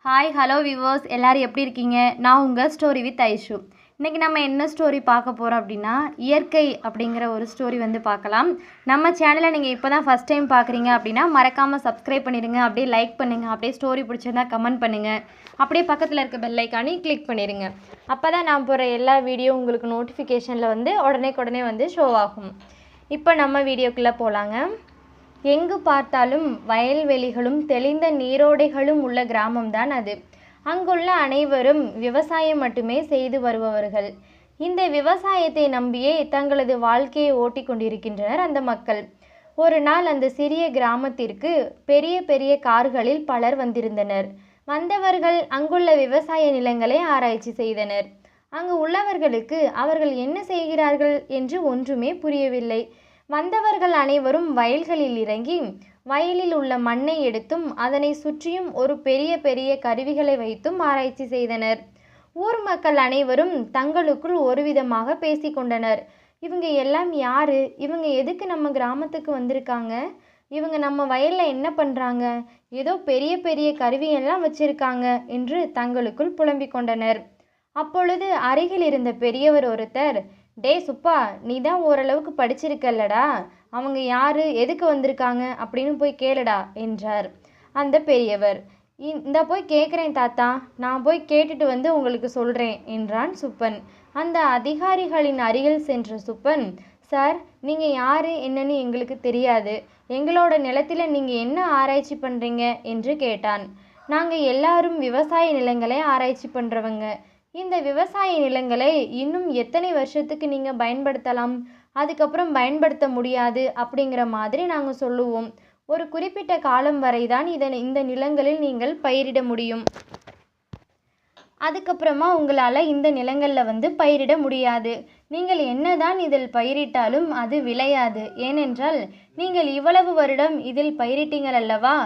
Hi hello viewers எல்லோரும் எப்படி இருக்கீங்க? நான் உங்கள் ஸ்டோரி வித் ஐஷு. இன்றைக்கி நம்ம என்ன ஸ்டோரி பார்க்க போகிறோம் அப்படின்னா, இயற்கை அப்படிங்கிற ஒரு ஸ்டோரி பார்க்கலாம். நம்ம சேனலை நீங்கள் இப்போ தான் ஃபஸ்ட் டைம் பார்க்குறீங்க அப்படின்னா மறக்காமல் சப்ஸ்கிரைப் பண்ணிடுங்க, அப்படியே லைக் பண்ணுங்கள், அப்படியே ஸ்டோரி பிடிச்சிருந்தா கமெண்ட் பண்ணுங்கள், அப்படியே பக்கத்தில் இருக்க பெல் ஐக்கானையும் கிளிக் பண்ணிடுங்க. அப்போ தான் நான் போகிற எல்லா வீடியோ உங்களுக்கு நோட்டிஃபிகேஷனில் உடனே ஷோ ஆகும். இப்போ நம்ம வீடியோக்குள்ளே போகலாங்க. எங்கு பார்த்தாலும் வயல்வெளிகளும் தெளிந்த நீரோடைகளும் உள்ள கிராமம்தான் அது. அங்குள்ள அனைவரும் விவசாயம் மட்டுமே செய்து வருபவர்கள். இந்த விவசாயத்தை நம்பியே தங்களது வாழ்க்கையை ஓட்டி கொண்டிருக்கின்றனர் அந்த மக்கள். ஒரு நாள் அந்த சிறிய கிராமத்திற்கு பெரிய பெரிய கார்களில் பலர் வந்திருந்தனர். வந்தவர்கள் அங்குள்ள விவசாய நிலங்களை ஆராய்ச்சி செய்தனர். அங்கு உள்ளவர்களுக்கு அவர்கள் என்ன செய்கிறார்கள் என்று ஒன்றுமே புரியவில்லை. வந்தவர்கள் அனைவரும் வயல்களில் இறங்கி வயலில் உள்ள மண்ணை எடுத்தும் அதனை சுற்றியும் ஒரு பெரிய பெரிய கருவிகளை வைத்தும் ஆராய்ச்சி செய்தனர். ஊர் மக்கள் அனைவரும் தங்களுக்குள் ஒரு விதமாக பேசிக்கொண்டனர். இவங்க எல்லாம் யாரு? இவங்க எதுக்கு நம்ம கிராமத்துக்கு வந்திருக்காங்க? இவங்க நம்ம வயலில் என்ன பண்ணுறாங்க? ஏதோ பெரிய பெரிய கருவியெல்லாம் வச்சிருக்காங்க என்று தங்களுக்குள் புலம்பிக் கொண்டனர். அப்பொழுது அருகில் இருந்த பெரியவர் ஒருத்தர், டே சுப்பா, நீ தான் ஓரளவுக்கு படிச்சிருக்கல்லடா, அவங்க யாரு, எதுக்கு வந்திருக்காங்க அப்படின்னு போய் கேளுடா என்றார் அந்த பெரியவர். இந்த போய் கேட்குறேன் தாத்தா, நான் போய் கேட்டுட்டு வந்து உங்களுக்கு சொல்கிறேன் என்றான் சுப்பன். அந்த அதிகாரிகளின் அருகில் சென்ற சுப்பன், சார், நீங்கள் யார் என்னன்னு எங்களுக்கு தெரியாது, எங்களோட நிலத்தில் நீங்கள் என்ன ஆராய்ச்சி பண்ணுறீங்க என்று கேட்டான். நாங்கள் எல்லாரும் விவசாய நிலங்களை ஆராய்ச்சி பண்ணுறவங்க. இந்த விவசாய நிலங்களை இன்னும் எத்தனை வருஷத்துக்கு நீங்கள் பயன்படுத்தலாம், அதுக்கப்புறம் பயன்படுத்த முடியாது அப்படிங்கிற மாதிரி நாங்கள் சொல்லுவோம். ஒரு குறிப்பிட்ட காலம் வரை தான் இந்த நிலங்களில் நீங்கள் பயிரிட முடியும். அதுக்கப்புறமா உங்களால் இந்த நிலங்களில் பயிரிட முடியாது. நீங்கள் என்னதான் இதில் பயிரிட்டாலும் அது விளையாது. ஏனென்றால் நீங்கள் இவ்வளவு வருடம் இதில் பயிரிட்டீங்கள் அல்லவா,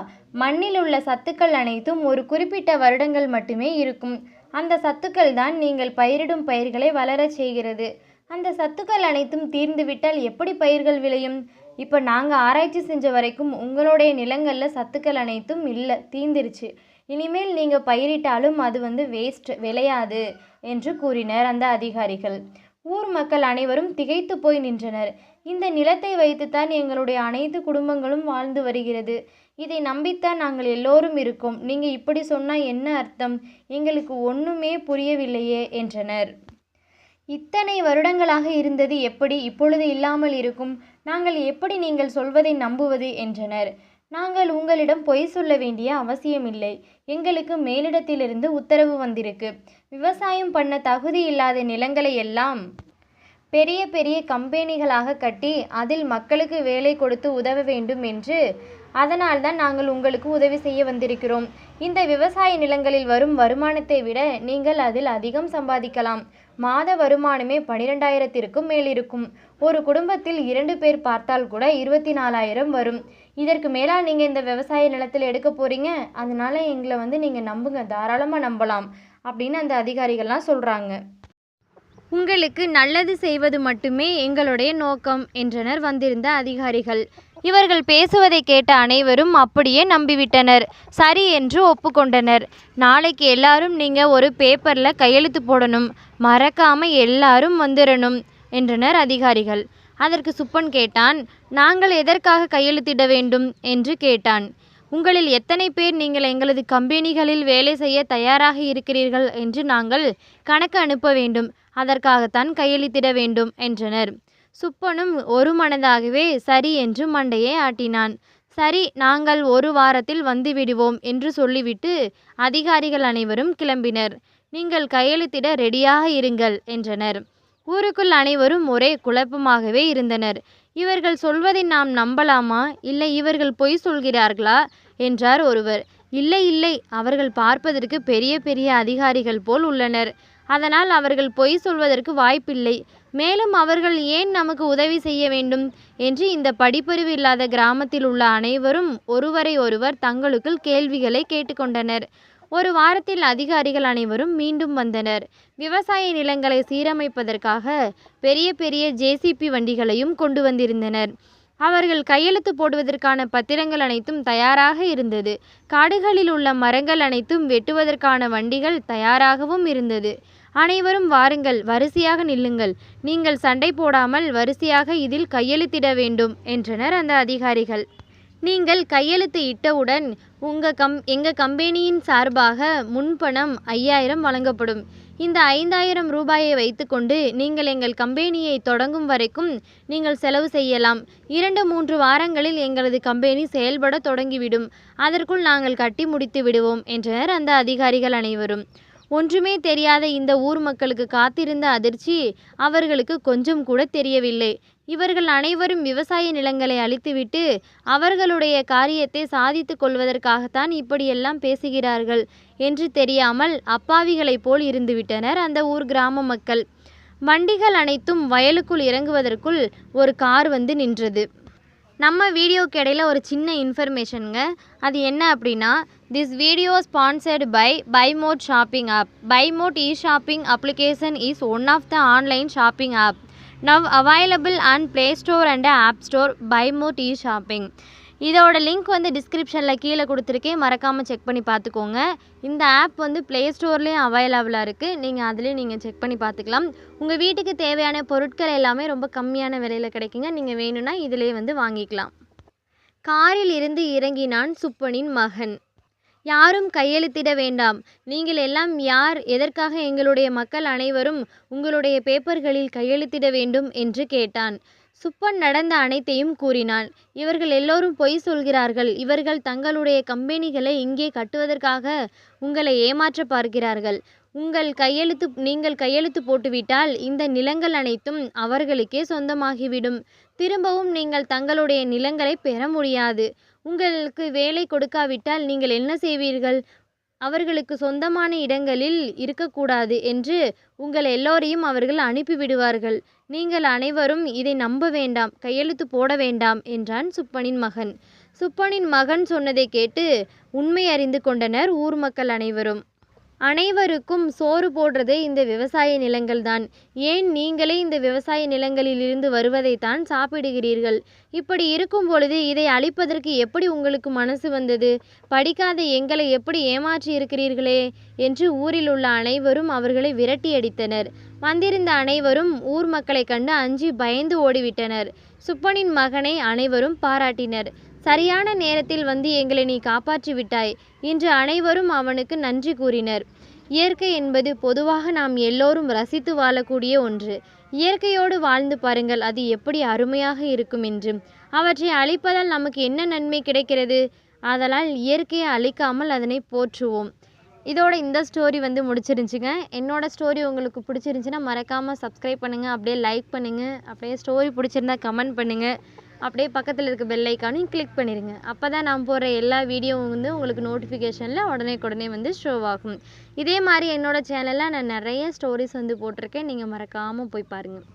மண்ணில் உள்ள சத்துக்கள் அனைத்தும் ஒரு குறிப்பிட்ட வருடங்கள் மட்டுமே இருக்கும். அந்த சத்துக்கள் தான் நீங்கள் பயிரிடும் பயிர்களை வளரச் செய்கிறது. அந்த சத்துக்கள் அனைத்தும் தீர்ந்துவிட்டால் எப்படி பயிர்கள் விளையும்? இப்போ நாங்கள் ஆராய்ச்சி செஞ்ச வரைக்கும் உங்களுடைய நிலங்களில் சத்துக்கள் அனைத்தும் இல்லை, தீர்ந்துருச்சு. இனிமேல் நீங்கள் பயிரிட்டாலும் அது வேஸ்ட், விளையாது என்று கூறினர் அந்த அதிகாரிகள். ஊர் மக்கள் அனைவரும் திகைத்து போய் நின்றனர். இந்த நிலத்தை வைத்துத்தான் எங்களுடைய அனைத்து குடும்பங்களும் வாழ்ந்து வருகிறது. இதை நம்பித்தான் நாங்கள் எல்லோரும் இருக்கோம். நீங்கள் இப்படி சொன்னால் என்ன அர்த்தம்? எங்களுக்கு ஒன்றுமே புரியவில்லையே என்றனர். இத்தனை வருடங்களாக இருந்தது எப்படி இப்பொழுது இல்லாமல் இருக்கும்? நாங்கள் எப்படி நீங்கள் சொல்வதை நம்புவது என்றனர். நாங்கள் உங்களிடம் பொய் சொல்ல வேண்டிய அவசியமில்லை. எங்களுக்கு மேலிடத்திலிருந்து உத்தரவு வந்திருக்கு. விவசாயம் பண்ண தகுதி இல்லாத நிலங்களை எல்லாம் பெரிய பெரிய கம்பெனிகளாக கட்டி அதில் மக்களுக்கு வேலை கொடுத்து உதவ வேண்டும் என்று. அதனால்தான் நாங்கள் உங்களுக்கு உதவி செய்ய வந்திருக்கிறோம். இந்த விவசாய நிலங்களில் வரும் வருமானத்தை விட நீங்கள் அதில் அதிகம் சம்பாதிக்கலாம். மாத வருமானமே 12,000த்திற்கும் மேல் இருக்கும். ஒரு குடும்பத்தில் 2 பேர் பார்த்தால் கூட 24,000 வரும். இதற்கு மேலாக நீங்கள் இந்த விவசாய நிலத்தில் எடுக்க போகிறீங்க. அதனால எங்களை நீங்கள் நம்புங்க, தாராளமாக நம்பலாம் அப்படின்னு அந்த அதிகாரிகள்லாம் சொல்கிறாங்க. உங்களுக்கு நல்லது செய்வது மட்டுமே எங்களுடைய நோக்கம் என்றனர் வந்திருந்த அதிகாரிகள். இவர்கள் பேசுவதை கேட்ட அனைவரும் அப்படியே நம்பிவிட்டனர். சரி என்று ஒப்புக்கொண்டனர். நாளைக்கு எல்லாரும் நீங்கள் ஒரு பேப்பரில் கையெழுத்து போடணும், மறக்காமல் எல்லாரும் வந்துடணும் என்றனர் அதிகாரிகள். அதற்கு சுப்பன் கேட்டான், நாங்கள் எதற்காக கையெழுத்திட வேண்டும் என்று கேட்டான். உங்களில் எத்தனை பேர் நீங்கள் எங்களது கம்பெனிகளில் வேலை செய்ய தயாராக இருக்கிறீர்கள் என்று நாங்கள் கணக்கு அனுப்ப வேண்டும். அதற்காகத்தான் கையெழுத்திட வேண்டும் என்றனர். சுப்பனும் ஒரு மனதாகவே சரி என்று மண்டையை ஆட்டினான். சரி, நாங்கள் 1 வாரத்தில் வந்துவிடுவோம் என்று சொல்லிவிட்டு அதிகாரிகள் அனைவரும் கிளம்பினர். நீங்கள் கையெழுத்திட ரெடியாக இருங்கள் என்றனர். ஊருக்குள் அனைவரும் ஒரே குழப்பமாகவே இருந்தனர். இவர்கள் சொல்வதை நாம் நம்பலாமா, இல்லை இவர்கள் பொய் சொல்கிறார்களா என்றார் ஒருவர். இல்லை இல்லை, அவர்கள் பார்ப்பதற்கு பெரிய பெரிய அதிகாரிகள் போல் உள்ளனர். அதனால் அவர்கள் பொய் சொல்வதற்கு வாய்ப்பில்லை. மேலும் அவர்கள் ஏன் நமக்கு உதவி செய்ய வேண்டும் என்று இந்த படிப்பறிவு இல்லாத கிராமத்தில் உள்ள அனைவரும் ஒருவரை ஒருவர் தங்களுக்குள் கேள்விகளை கேட்டுக்கொண்டனர். 1 வாரத்தில் அதிகாரிகள் அனைவரும் மீண்டும் வந்தனர். விவசாய நிலங்களை சீரமைப்பதற்காக பெரிய பெரிய JCB வண்டிகளையும் கொண்டு வந்திருந்தனர். அவர்கள் கையெழுத்து போடுவதற்கான பத்திரங்கள் அனைத்தும் தயாராக இருந்தது. காடுகளில் உள்ள மரங்கள் அனைத்தும் வெட்டுவதற்கான வண்டிகள் தயாராகவும் இருந்தது. அனைவரும் வாருங்கள், வரிசையாக நில்லுங்கள், நீங்கள் சண்டை போடாமல் வரிசையாக இதில் கையெழுத்திட வேண்டும் என்றனர் அந்த அதிகாரிகள். நீங்கள் கையெழுத்து இட்டவுடன் எங்கள் கம்பெனியின் சார்பாக முன்பணம் 5000 வழங்கப்படும். இந்த 5000 ரூபாயை வைத்துக்கொண்டு நீங்கள் எங்கள் கம்பெனியை தொடங்கும் வரைக்கும் நீங்கள் செலவு செய்யலாம். 2-3 வாரங்களில் எங்களது கம்பெனி செயல்பட தொடங்கிவிடும். அதற்குள் நாங்கள் கட்டி முடித்து விடுவோம் என்றனர் அந்த அதிகாரிகள் அனைவரும். ஒன்றுமே தெரியாத இந்த ஊர் மக்களுக்கு காத்திருந்த அதிர்ச்சி அவர்களுக்கு கொஞ்சம் கூட தெரியவில்லை. இவர்கள் அனைவரும் விவசாய நிலங்களை அழித்துவிட்டு அவர்களுடைய காரியத்தை சாதித்து கொள்வதற்காகத்தான் இப்படியெல்லாம் பேசுகிறார்கள் என்று தெரியாமல் அப்பாவிகளைப் போல் இருந்துவிட்டனர் அந்த ஊர் கிராம மக்கள். வண்டிகள் அனைத்தும் வயலுக்குள் இறங்குவதற்குள் ஒரு கார் வந்து நின்றது. நம்ம வீடியோக்கு இடையில ஒரு சின்ன இன்ஃபர்மேஷனுங்க. அது என்ன அப்படின்னா, this video sponsored by Bymot shopping app. Bymot e-shopping application is one of the online shopping app now available on Play Store and App Store. பைமோட் e-shopping. இதோட லிங்க் வந்து டிஸ்கிரிப்ஷனில் கீழே கொடுத்துருக்கேன், மறக்காமல் செக் பண்ணி பார்த்துக்கோங்க. இந்த ஆப் வந்து ப்ளே ஸ்டோர்லேயும் அவைலபிளாக இருக்குது. நீங்கள் அதுலேயும் நீங்கள் செக் பண்ணி பார்த்துக்கலாம். உங்கள் வீட்டுக்கு தேவையான பொருட்கள் எல்லாமே ரொம்ப கம்மியான விலையில் கிடைக்குங்க. நீங்கள் வேணும்னா இதிலே வந்து வாங்கிக்கலாம். காரில் இருந்து இறங்கினான் சுப்பனின் மகன். யாரும் கையெழுத்திட வேண்டாம். நீங்கள் எல்லாம் யார், எதற்காக எங்களுடைய மக்கள் அனைவரும் உங்களுடைய பேப்பர்களில் கையெழுத்திட வேண்டும் என்று கேட்டான். சுப்பன் நடந்த அனைத்தையும் கூறினான். இவர்கள் எல்லோரும் பொய் சொல்கிறார்கள். இவர்கள் தங்களுடைய கம்பெனிகளை இங்கே கட்டுவதற்காக உங்களை ஏமாற்ற பார்க்கிறார்கள். நீங்கள் கையெழுத்து போட்டுவிட்டால் இந்த நிலங்கள் அனைத்தும் அவர்களுக்கே சொந்தமாகிவிடும். திரும்பவும் நீங்கள் தங்களுடைய நிலங்களை பெற முடியாது. உங்களுக்கு வேலை கொடுக்காவிட்டால் நீங்கள் என்ன செய்வீர்கள்? அவர்களுக்கு சொந்தமான இடங்களில் இருக்கக்கூடாது என்று உங்கள் எல்லோரையும் அவர்கள் அனுப்பிவிடுவார்கள். நீங்கள் அனைவரும் இதை நம்ப வேண்டாம், கையெழுத்து போட வேண்டாம் என்றான் சுப்பனின் மகன். சுப்பனின் மகன் சொன்னதை கேட்டு உண்மை அறிந்து கொண்டனர் ஊர் மக்கள் அனைவரும். அனைவருக்கும் சோறு போடுறதே இந்த விவசாய நிலங்கள்தான். ஏன் நீங்களே இந்த விவசாய நிலங்களிலிருந்து வருவதைத்தான் சாப்பிடுகிறீர்கள்? இப்படி இருக்கும் பொழுது இதை அழிப்பதற்கு எப்படி உங்களுக்கு மனசு வந்தது? படிக்காத எங்களை எப்படி ஏமாற்றி இருக்கிறீர்களே என்று ஊரில் உள்ள அனைவரும் அவர்களை விரட்டி அடித்தனர். வந்திருந்த அனைவரும் ஊர் மக்களை கண்டு அஞ்சி பயந்து ஓடிவிட்டனர். சுப்பனின் மகனை அனைவரும் பாராட்டினர். சரியான நேரத்தில் வந்து எங்களை நீ காப்பாற்றி விட்டாய். இன்று அனைவரும் அவனுக்கு நன்றி கூறினர். இயற்கை என்பது பொதுவாக நாம் எல்லோரும் ரசித்து வாழக்கூடிய ஒன்று. இயற்கையோடு வாழ்ந்து பாருங்கள், அது எப்படி அருமையாக இருக்கும் என்று. அவற்றை அழிப்பதால் நமக்கு என்ன நன்மை கிடைக்கிறது? ஆதலால் இயற்கையை அழிக்காமல் அதனை போற்றுவோம். இதோட இந்த ஸ்டோரி வந்து முடிச்சிருந்துச்சுங்க. என்னோட ஸ்டோரி உங்களுக்கு பிடிச்சிருந்துச்சின்னா மறக்காமல் சப்ஸ்கிரைப் பண்ணுங்கள், அப்படியே லைக் பண்ணுங்கள், அப்படியே ஸ்டோரி பிடிச்சிருந்தா கமெண்ட் பண்ணுங்கள், அப்படியே பக்கத்தில் இருக்க பெல் ஐக்கானையும் கிளிக் பண்ணிடுங்க. அப்போ தான் நான் போடுற எல்லா வீடியோவும் வந்து உங்களுக்கு நோட்டிஃபிகேஷனில் உடனே வந்து ஷோ ஆகும். இதே மாதிரி என்னோடய சேனலில் நான் நிறைய ஸ்டோரிஸ் வந்து போட்டிருக்கேன். நீங்கள் மறக்காமல் போய் பாருங்கள்.